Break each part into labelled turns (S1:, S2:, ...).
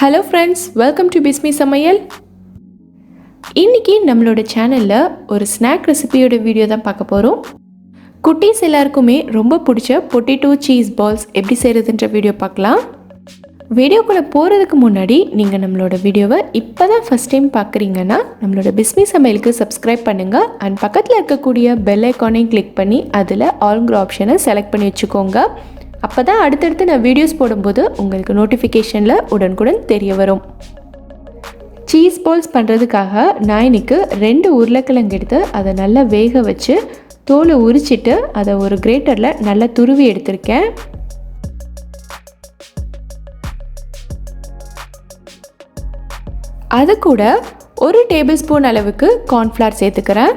S1: Hello friends, welcome to Bismi சமையல். இன்றைக்கி நம்மளோட சேனலில் ஒரு ஸ்நாக் ரெசிபியோட வீடியோ தான் பார்க்க போகிறோம். குட்டீஸ் எல்லாருக்குமே ரொம்ப பிடிச்ச பொட்டேட்டோ சீஸ் பால்ஸ் எப்படி செய்கிறதுன்ற வீடியோ பார்க்கலாம். வீடியோக்குள்ளே போகிறதுக்கு முன்னாடி நீங்கள் நம்மளோட வீடியோவை இப்போ தான் ஃபஸ்ட் டைம் பார்க்குறீங்கன்னா நம்மளோட பிஸ்மி சமையலுக்கு சப்ஸ்கிரைப் பண்ணுங்கள் அண்ட் பக்கத்தில் இருக்கக்கூடிய பெல் ஐக்கானையும் கிளிக் பண்ணி அதில் ஆல்ங்கிற ஆப்ஷனை செலக்ட் பண்ணி வச்சுக்கோங்க. அப்போ தான் அடுத்தடுத்து நான் வீடியோஸ் போடும்போது உங்களுக்கு நோட்டிஃபிகேஷனில் உடனுக்குடன் தெரிய வரும். சீஸ் பால்ஸ் பண்ணுறதுக்காக நான் இன்றைக்கி 2 உருளைக்கிழங்கு எடுத்து அதை நல்லா வேக வச்சு தோலை உரிச்சிட்டு அதை ஒரு கிரேட்டரில் நல்லா துருவி எடுத்திருக்கேன். அது கூட 1 டேபிள் ஸ்பூன் அளவுக்கு கார்ன்ஃப்ளவர் சேர்த்துக்கிறேன்.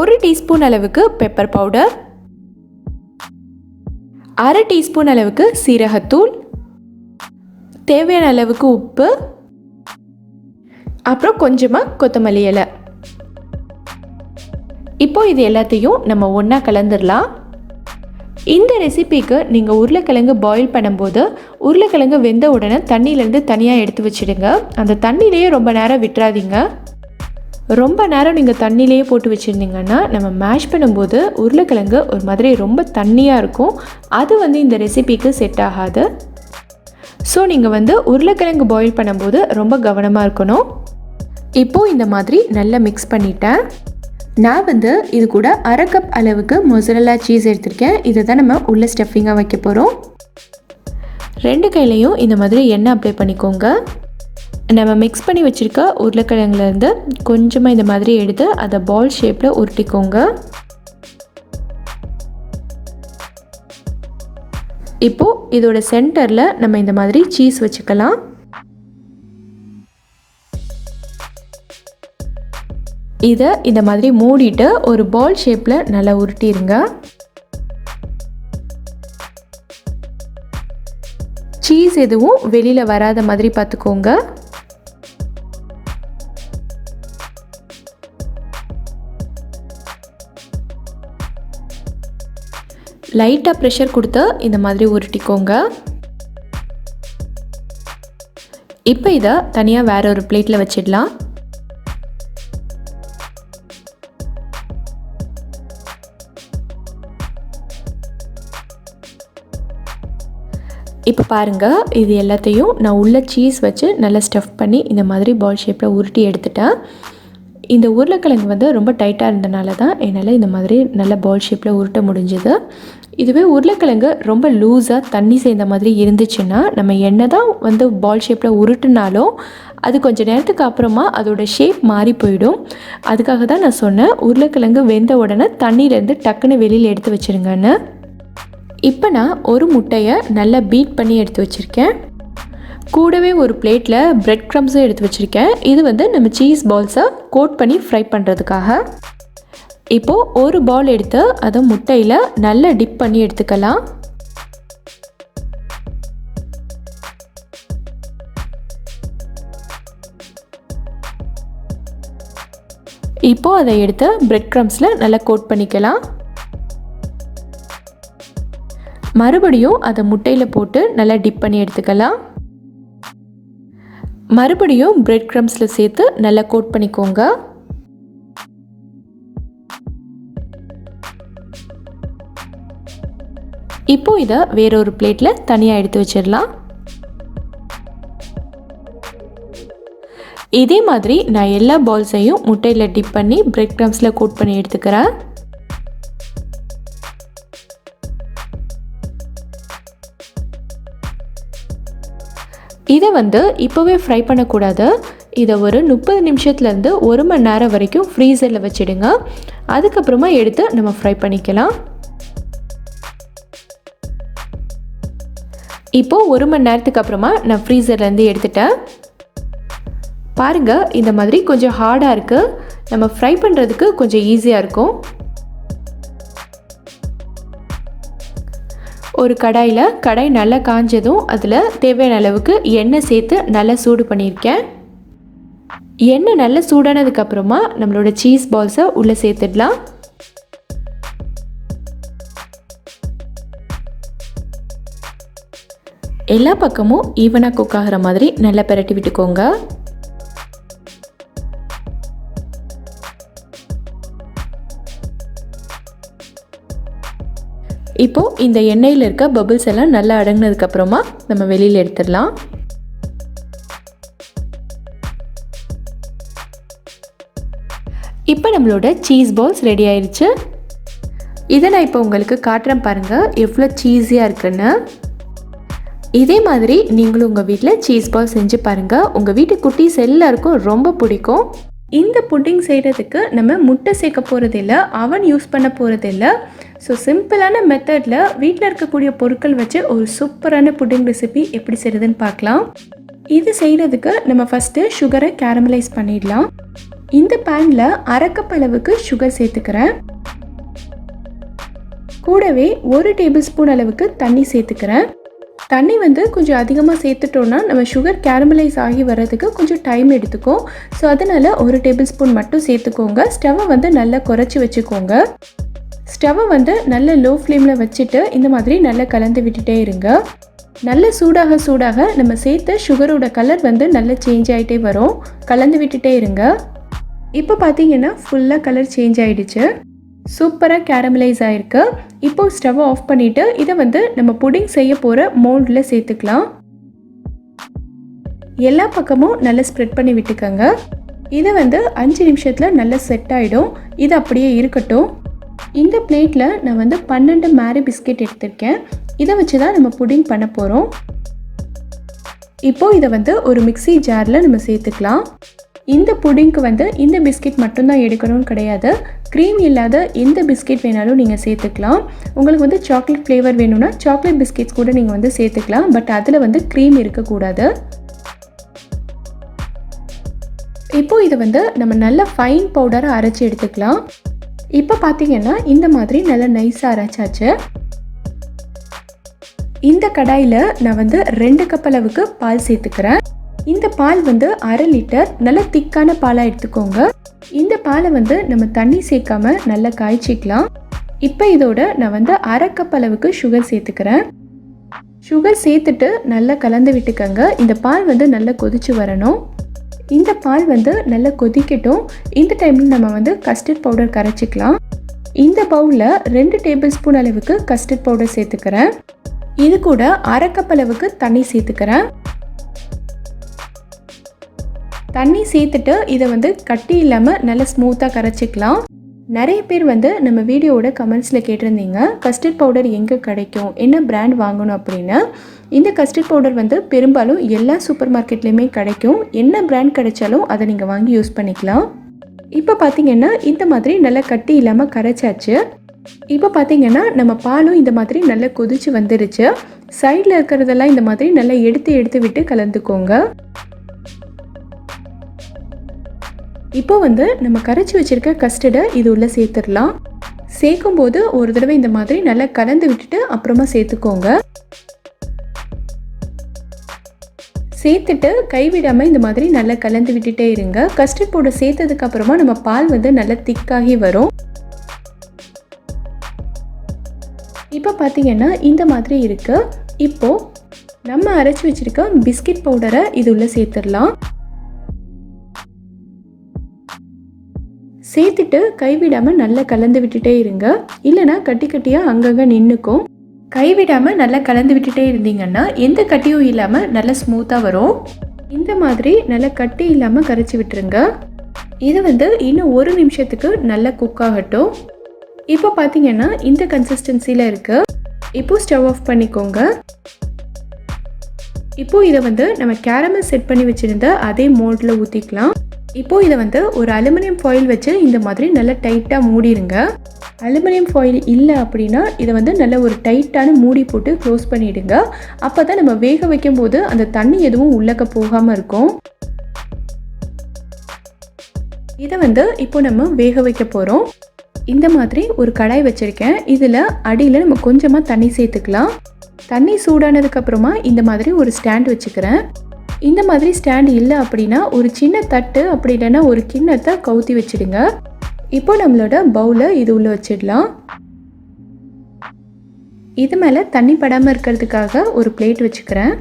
S1: 1 டீஸ்பூன் அளவுக்கு பெப்பர் பவுடர், 1/2 டீஸ்பூன் அளவுக்கு சீரகத்தூள், தேவையான அளவுக்கு உப்பு, அப்புறம் கொஞ்சமாக கொத்தமல்லி இலை. இப்போ இது எல்லாத்தையும் நம்ம ஒன்றா கலந்துடலாம். இந்த ரெசிபிக்கு நீங்கள் உருளைக்கிழங்கு பாயில் பண்ணும்போது உருளைக்கிழங்கு வெந்த உடனே தண்ணியிலேருந்து தனியாக எடுத்து வச்சுடுங்க. அந்த தண்ணியிலேயே ரொம்ப நேரம் விட்டுறாதீங்க. ரொம்ப நேரம் நீங்கள் தண்ணியிலேயே போட்டு வச்சுருந்தீங்கன்னா நம்ம மேஷ் பண்ணும்போது உருளைக்கிழங்கு ஒரு மாதிரி ரொம்ப தண்ணியாக இருக்கும். அது இந்த ரெசிபிக்கு செட் ஆகாது. ஸோ நீங்கள் உருளைக்கிழங்கு பாயில் பண்ணும்போது ரொம்ப கவனமாக இருக்கணும். இப்போது இந்த மாதிரி நல்லா மிக்ஸ் பண்ணிட்டேன். நான் இது கூட 1/2 கப் அளவுக்கு மொசரல்லா சீஸ் எடுத்திருக்கேன். இதை தான் நம்ம உள்ள ஸ்டஃபிங்காக வைக்க போகிறோம். 2 கையிலையும் இந்த மாதிரி எண்ணெய் அப்ளை பண்ணிக்கோங்க. நம்ம மிக்ஸ் பண்ணி வச்சுருக்க உருளைக்கிழங்குலேருந்து கொஞ்சமாக இந்த மாதிரி எடுத்து அதை பால் ஷேப்பில் உருட்டிக்கோங்க. இப்போது இதோட சென்டரில் நம்ம இந்த மாதிரி சீஸ் வச்சுக்கலாம். இதை இந்த மாதிரி மூடிட்டு ஒரு பால் ஷேப்பில் நல்லா உருட்டிடுங்க. சீஸ் எதுவும் வெளியில் வராத மாதிரி பார்த்துக்கோங்க. லைட்டாக ப்ரெஷர் கொடுத்து இந்த மாதிரி உருட்டிக்கோங்க. இப்போ இதை தனியாக வேற ஒரு பிளேட்டில் வச்சிடலாம். இப்போ பாருங்கள், இது எல்லாத்தையும் நான் உள்ள சீஸ் வச்சு நல்லா ஸ்டஃப் பண்ணி இந்த மாதிரி பால் ஷேப்பில் உருட்டி எடுத்துட்டேன். இந்த உருளைக்கிழங்கு ரொம்ப டைட்டாக இருந்தனால தான் என்னால் இந்த மாதிரி நல்ல பால் ஷேப்பில் உருட்ட முடிஞ்சுது. இதுவே உருளைக்கிழங்கு ரொம்ப லூஸாக தண்ணி சேர்ந்த மாதிரி இருந்துச்சுன்னா நம்ம என்ன தான் பால் ஷேப்பில் உருட்டுனாலும் அது கொஞ்சம் நேரத்துக்கு அப்புறமா அதோட ஷேப் மாறி போயிடும். அதுக்காக தான் நான் சொன்னேன் உருளைக்கிழங்கு வெந்த உடனே தண்ணியிலேருந்து டக்குன்னு வெளியில் எடுத்து வச்சுருங்கன்னு. இப்போ நான் ஒரு முட்டையை நல்லா பீட் பண்ணி எடுத்து வச்சுருக்கேன். கூடவே ஒரு பிளேட்டில் பிரெட் க்ரம்ஸும் எடுத்து வச்சுருக்கேன். இது நம்ம சீஸ் பால்ஸை கோட் பண்ணி ஃப்ரை பண்ணுறதுக்காக. இப்போது ஒரு பால் எடுத்து அதை முட்டையில் நல்லா டிப் பண்ணி எடுத்துக்கலாம். இப்போது அதை எடுத்து பிரெட் க்ரம்ஸில் நல்லா கோட் பண்ணிக்கலாம். மறுபடியும் அதை முட்டையில் போட்டு நல்லா டிப் பண்ணி எடுத்துக்கலாம். மறுபடியும் பிரெட் க்ரம்ஸில் சேர்த்து நல்லா கோட் பண்ணிக்கோங்க. இப்போ இதை வேறொரு பிளேட்டில் தனியாக எடுத்து வச்சிடலாம். இதே மாதிரி நான் எல்லா பால்ஸையும் முட்டையில் டிப் பண்ணி பிரெட் க்ரம்ஸில் கோட் பண்ணி எடுத்துக்கிறேன். இதை இப்போவே ஃப்ரை பண்ணக்கூடாது. இதை ஒரு 30 நிமிஷத்துலேருந்து 1 மணி நேரம் வரைக்கும் ஃப்ரீசரில் வச்சுடுங்க. அதுக்கப்புறமா எடுத்து நம்ம ஃப்ரை பண்ணிக்கலாம். இப்போது 1 மணி நேரத்துக்கு அப்புறமா நான் ஃப்ரீசர்லேருந்து எடுத்துட்டேன். பாருங்கள், இந்த மாதிரி கொஞ்சம் ஹார்டாக இருக்குது. நம்ம ஃப்ரை பண்ணுறதுக்கு கொஞ்சம் ஈஸியாக இருக்கும். ஒரு கடாய் நல்லா காஞ்சதும் அதில் தேவையான அளவுக்கு எண்ணெய் சேர்த்து நல்லா சூடு பண்ணியிருக்கேன். எண்ணெய் நல்லா சூடானதுக்கப்புறமா நம்மளோட சீஸ் பால்ஸை உள்ளே சேர்த்துடலாம். எல்லா பக்கமும் ஈவனாக குக் ஆகிற மாதிரி நல்லா பிரட்டி விட்டுக்கோங்க. இப்போது இந்த எண்ணெயில் இருக்க பபிள்ஸ் எல்லாம் நல்லா அடங்கினதுக்கப்புறமா நம்ம வெளியில் எடுத்துடலாம். இப்போ நம்மளோட சீஸ் பால்ஸ் ரெடி ஆயிடுச்சு. இதை நான் இப்போ உங்களுக்கு காட்டுறேன் பாருங்கள் எவ்வளோ சீஸியாக இருக்குன்னு. இதே மாதிரி நீங்களும் உங்கள் வீட்டில் சீஸ் பால் செஞ்சு பாருங்கள். உங்கள் வீட்டு குட்டீஸ் எல்லாருக்கும் ரொம்ப பிடிக்கும். இந்த புட்டிங் செய்கிறதுக்கு நம்ம முட்டை சேர்க்க போகிறதில்ல, அவன் யூஸ் பண்ண போகிறதில்ல. ஸோ சிம்பிளான மெத்தடில் வீட்டில் இருக்கக்கூடிய பொருட்கள் வச்சு ஒரு சூப்பரான புட்டிங் ரெசிபி எப்படி செய்கிறதுன்னு பார்க்கலாம். இது செய்கிறதுக்கு நம்ம ஃபஸ்ட்டு சுகரை கேரமலைஸ் பண்ணிடலாம். இந்த பேனில் 1/2 கப் அளவுக்கு சுகர் சேர்த்துக்கிறேன். கூடவே 1 டேபிள் ஸ்பூன் அளவுக்கு தண்ணி சேர்த்துக்கிறேன். தண்ணி கொஞ்சம் அதிகமாக சேர்த்துட்டோன்னா நம்ம சுகர் கேரமலைஸ் ஆகி வர்றதுக்கு கொஞ்சம் டைம் எடுத்துக்கும். ஸோ அதனால் 1 டேபிள் ஸ்பூன் மட்டும் சேர்த்துக்கோங்க. ஸ்டவ்வை நல்லா குறைச்சி வச்சுக்கோங்க. ஸ்டவ்வை நல்ல லோ ஃப்ளேமில் வச்சுட்டு இந்த மாதிரி நல்லா கலந்து விட்டுட்டே இருங்க. நல்ல சூடாக சூடாக நம்ம சேர்த்த சுகரோட கலர் நல்லா சேஞ்ச் ஆகிட்டே வரும். கலந்து விட்டுட்டே இருங்க. இப்போ பார்த்தீங்கன்னா ஃபுல்லாக கலர் சேஞ்ச் ஆகிடுச்சு. சூப்பராக கேரமலைஸ் ஆகிருக்கு. இப்போது ஸ்டவ்வை ஆஃப் பண்ணிவிட்டு இதை நம்ம புடிங் செய்ய போகிற மோல்டில் சேர்த்துக்கலாம். எல்லா பக்கமும் நல்லா ஸ்ப்ரெட் பண்ணி விட்டுக்கோங்க. இதை 5 நிமிஷத்தில் நல்லா செட் ஆகிடும். இது அப்படியே இருக்கட்டும். இந்த பிளேட்டில் நான் 12 மேரி பிஸ்கெட் எடுத்திருக்கேன். இதை வச்சு தான் நம்ம புடிங் பண்ண போகிறோம். இப்போது இதை ஒரு மிக்ஸி ஜாரில் நம்ம சேர்த்துக்கலாம். இந்த புடிங்க்கு இந்த பிஸ்கெட் மட்டும்தான் எடுக்கணும்னு கிடையாது. க்ரீம் இல்லாத எந்த பிஸ்கெட் வேணாலும் நீங்கள் சேர்த்துக்கலாம். உங்களுக்கு சாக்லேட் ஃப்ளேவர் வேணும்னா சாக்லேட் பிஸ்கெட்ஸ் கூட நீங்கள் சேர்த்துக்கலாம். பட் அதில் க்ரீம் இருக்கக்கூடாது. இப்போது இதை நம்ம நல்ல ஃபைன் பவுடரை அரைச்சி எடுத்துக்கலாம். இப்போ பார்த்தீங்கன்னா இந்த மாதிரி நல்லா நைஸாக அரைச்சாச்சு. இந்த கடாயில் நான் 2 கப் அளவுக்கு பால் சேர்த்துக்கிறேன். இந்த பால் 1/2 லிட்டர் நல்ல திக்கான பாலாக எடுத்துக்கோங்க. இந்த பாலை நம்ம தண்ணி சேர்க்காம நல்லா காய்ச்சிக்கலாம். இப்போ இதோட நான் 1/2 கப் அளவுக்கு சுகர் சேர்த்துக்கிறேன். சுகர் சேர்த்துட்டு நல்லா கலந்து விட்டுக்கோங்க. இந்த பால் நல்லா கொதிச்சு வரணும். இந்த பால் நல்லா கொதிக்கட்டும். இந்த டைமில் நம்ம கஸ்டர்ட் பவுடர் கரைச்சிக்கலாம். இந்த பவுலில் 2 டேபிள் ஸ்பூன் அளவுக்கு கஸ்டர்ட் பவுடர் சேர்த்துக்கிறேன். இது கூட 1/2 கப் அளவுக்கு தண்ணி சேர்த்துக்கிறேன். தண்ணி சேர்த்துட்டு இதை கட்டி இல்லாமல் நல்லா ஸ்மூத்தாக கரைச்சிக்கலாம். நிறைய பேர் நம்ம வீடியோவோட கமெண்ட்ஸில் கேட்டிருந்தீங்க கஸ்டர்ட் பவுடர் எங்கே கிடைக்கும், என்ன பிராண்ட் வாங்கணும் அப்படின்னு. இந்த கஸ்டர்ட் பவுடர் பெரும்பாலும் எல்லா சூப்பர் மார்க்கெட்லேயுமே கிடைக்கும். என்ன பிராண்ட் கிடைச்சாலும் அதை நீங்கள் வாங்கி யூஸ் பண்ணிக்கலாம். இப்போ பார்த்தீங்கன்னா இந்த மாதிரி நல்லா கட்டி இல்லாமல் கரைச்சாச்சு. இப்போ பார்த்தீங்கன்னா நம்ம பாலும் இந்த மாதிரி நல்லா கொதிச்சு வந்துருச்சு. சைடில் இருக்கிறதெல்லாம் இந்த மாதிரி நல்லா எடுத்து விட்டு கலந்துக்கோங்க. இப்போ நம்ம கரைச்சி வச்சுருக்க கஸ்டர்டை இது உள்ளே சேர்த்துடலாம். சேர்க்கும்போது ஒரு தடவை இந்த மாதிரி நல்லா கலந்து விட்டுட்டு அப்புறமா சேர்த்துக்கோங்க. சேர்த்துட்டு கைவிடாமல் இந்த மாதிரி நல்லா கலந்து விட்டுட்டே இருங்க. கஸ்டர்ட் பவுடர் சேர்த்ததுக்கு அப்புறமா நம்ம பால் நல்லா திக்காகி வரும். இப்போ பார்த்தீங்கன்னா இந்த மாதிரி இருக்கு. இப்போது நம்ம அரைச்சி வச்சுருக்க பிஸ்கட் பவுடரை இது உள்ளே சேர்த்துடலாம். சேர்த்துட்டு கைவிடாமல் நல்லா கலந்து விட்டுட்டே இருங்க. இல்லைனா கட்டி கட்டியாக அங்கங்கே நின்றுக்கும். கைவிடாமல் நல்லா கலந்து விட்டுட்டே இருந்தீங்கன்னா எந்த கட்டியும் இல்லாமல் நல்லா ஸ்மூத்தாக வரும். இந்த மாதிரி நல்லா கட்டி இல்லாமல் கரைச்சி விட்டுருங்க. இது இன்னும் 1 நிமிஷத்துக்கு நல்லா குக் ஆகட்டும். இப்போ பார்த்தீங்கன்னா இந்த கன்சிஸ்டன்சியில் இருக்குது. இப்போது ஸ்டவ் ஆஃப் பண்ணிக்கோங்க. இப்போது இதை நம்ம கேரமல் செட் பண்ணி வச்சுருந்த அதே மோல்டில் ஊற்றிக்கலாம். இப்போது இதை ஒரு அலுமினியம் ஃபாயில் வச்சு இந்த மாதிரி நல்லா டைட்டாக மூடிடுங்க. அலுமினியம் ஃபாயில் இல்லை அப்படின்னா இதை நல்ல ஒரு டைட்டான மூடி போட்டு க்ளோஸ் பண்ணிவிடுங்க. அப்போ தான் நம்ம வேக வைக்கும் போது அந்த தண்ணி எதுவும் உள்ளக்க போகாமல் இருக்கும். இதை இப்போ நம்ம வேக வைக்க போகிறோம். இந்த மாதிரி ஒரு கடாய் வச்சுருக்கேன். இதில் அடியில் நம்ம கொஞ்சமாக தண்ணி சேர்த்துக்கலாம். தண்ணி சூடானதுக்கப்புறமா இந்த மாதிரி ஒரு ஸ்டாண்ட் வச்சுக்கிறேன். இந்த மாதிரி ஸ்டாண்ட் இல்லை அப்படின்னா ஒரு சின்ன தட்டு அப்படி இல்லைன்னா ஒரு கிண்ணத்தை கவுத்தி வச்சுடுங்க. இப்போ நம்மளோட பவுலை இது உள்ளே வச்சிடலாம். இது மேலே தண்ணி படாமல் இருக்கிறதுக்காக ஒரு பிளேட் வச்சுக்கிறேன்.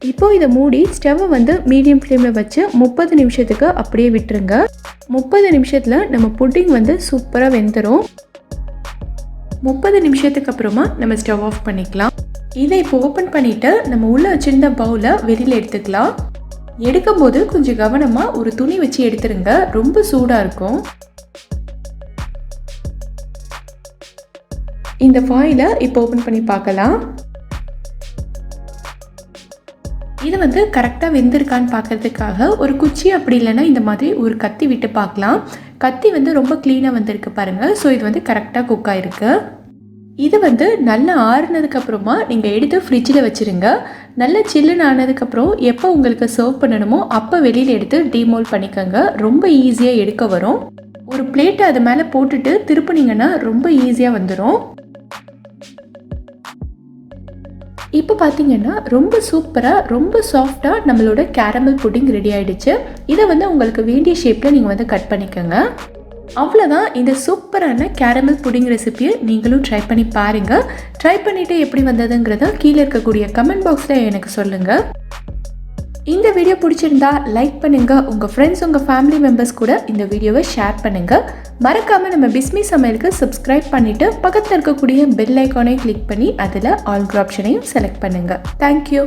S1: இப்போது இதை மூடி ஸ்டவ்வை வந்து மீடியம் ஃப்ளேமில் வச்சு 30 நிமிஷத்துக்கு அப்படியே விட்டுருங்க. 30 நிமிஷத்தில் நம்ம புட்டிங் வந்து சூப்பராக வெந்துடும். 30 நிமிஷத்துக்கு அப்புறமா நம்ம ஸ்டவ் ஆஃப் பண்ணிக்கலாம். இதை இப்போ ஓப்பன் பண்ணிவிட்டு நம்ம உள்ளே வச்சுருந்த பவுலை வெளியில் எடுத்துக்கலாம். எடுக்கும்போது கொஞ்சம் கவனமாக ஒரு துணி வச்சு எடுத்துருங்க, ரொம்ப சூடாக இருக்கும். இந்த ஃபாயிலை இப்போ ஓப்பன் பண்ணி பார்க்கலாம். இது வந்து கரெக்டாக வெந்திருக்கான்னு பார்க்கறதுக்காக ஒரு குச்சி அப்படி இல்லைன்னா இந்த மாதிரி ஒரு கத்தி விட்டு பார்க்கலாம். கத்தி வந்து ரொம்ப க்ளீனாக வந்திருக்கு பாருங்கள். ஸோ இது வந்து கரெக்டாக குக் ஆகிருக்கு. இது வந்து நல்லா ஆறுனதுக்கப்புறமா நீங்கள் எடுத்து ஃப்ரிட்ஜில் வச்சுருங்க. நல்லா சில்லுன்னு ஆனதுக்கப்புறம் எப்போ உங்களுக்கு சர்வ் பண்ணணுமோ அப்போ வெளியில் எடுத்து டீமோல்ட் பண்ணிக்கோங்க. ரொம்ப ஈஸியாக எடுக்க வரும். ஒரு பிளேட்டை அது மேலே போட்டுட்டு திருப்பினீங்கன்னா ரொம்ப ஈஸியாக வந்துடும். இப்போ பார்த்தீங்கன்னா ரொம்ப சூப்பராக ரொம்ப சாஃப்டாக நம்மளோட கேரமல் புட்டிங் ரெடி ஆகிடுச்சு. இதை வந்து உங்களுக்கு வேண்டிய ஷேப்பில் நீங்கள் வந்து கட் பண்ணிக்கோங்க. அவ்வளோதான். இந்த சூப்பரான கேரமல் புட்டிங் ரெசிபியை நீங்களும் ட்ரை பண்ணி பாருங்கள். ட்ரை பண்ணிவிட்டு எப்படி வந்ததுங்கிறத கீழே இருக்கக்கூடிய கமெண்ட் பாக்ஸில் எனக்கு சொல்லுங்கள். இந்த வீடியோ பிடிச்சிருந்தா லைக் பண்ணுங்கள். உங்கள் ஃப்ரெண்ட்ஸ் உங்கள் ஃபேமிலி மெம்பர்ஸ் கூட இந்த வீடியோவை ஷேர் பண்ணுங்கள். மறக்காமல் நம்ம பிஸ்மி சமையலுக்கு சப்ஸ்கிரைப் பண்ணிவிட்டு பக்கத்தில் இருக்கக்கூடிய பெல் ஐக்கானை கிளிக் பண்ணி அதில் ஆல் ஆப்ஷனையும் செலக்ட் பண்ணுங்கள். தேங்க்யூ.